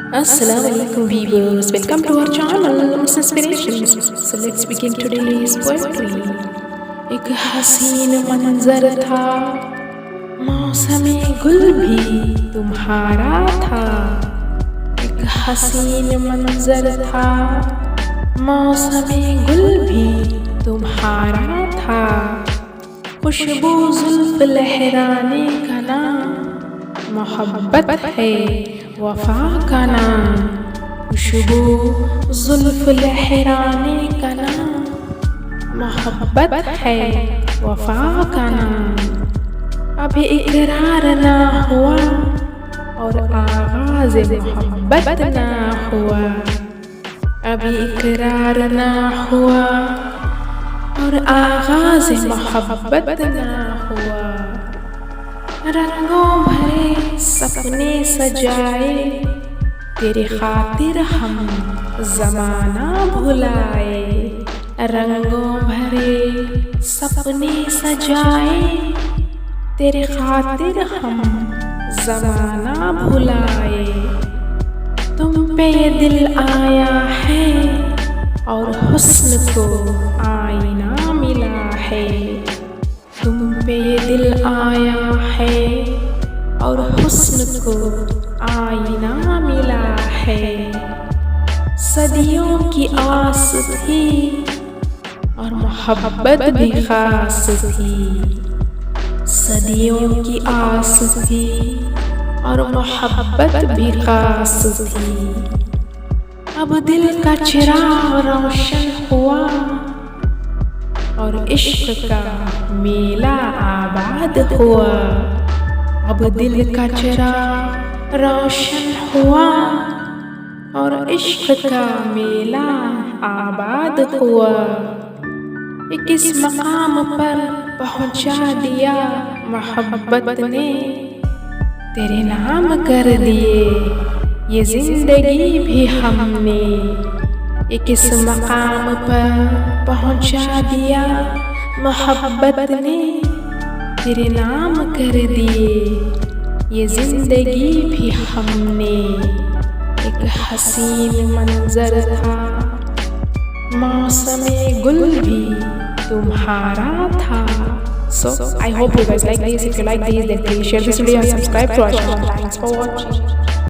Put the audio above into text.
Assalamualaikum viewers, welcome to our channel Inspirations. So let's begin today's poetry. एक हसीन मंजर था, मौसमी गुल भी तुम्हारा था. एक हसीन मंजर था, मौसमी गुल भी तुम्हारा था. खुशबू जुल्फ लहराने का नाम मोहब्बत है, वफा का नाम. खुशबू जुल्फ लहराने का नाम मोहब्बत है, वफा का नाम. अभी इकरार ना हुआ और आगाज़ मोहब्बत ना हुआ. अभी इकरार ना हुआ और आगाज़ मोहब्बत ना हुआ. रंगों भरे सपने सजाए, तेरे खातिर हम ज़माना भुलाए. रंगों भरे सपने सजाए, तेरे खातिर हम ज़माना भुलाए. तुम पे ये दिल आया है और हुस्न को आईना मिला है. तुम पे ये दिल आया है और हुस्न को आईना मिला है. सदियों की आस थी और मोहब्बत भी खास थी. सदियों की आस थी और मोहब्बत भी खास थी. अब दिल का चिराग रोशन हुआ और इश्क का मेला आबाद हुआ. अब दिल का चिराग रोशन हुआ और इश्क का मेला आबाद हुआ. किस मकाम पर पहुंचा दिया मोहब्बत ने, तेरे नाम कर दिए ये जिंदगी भी हमने. किस मकाम पर पहुंचा दिया मोहब्बत ने, तेरे नाम कर दिए ये जिंदगी भी हमने. एक हसीन मंजर था, मौसमी गुल भी तुम्हारा था. So I hope you guys like this. If you like this, then please share this video and subscribe to our channel. Thanks for watching.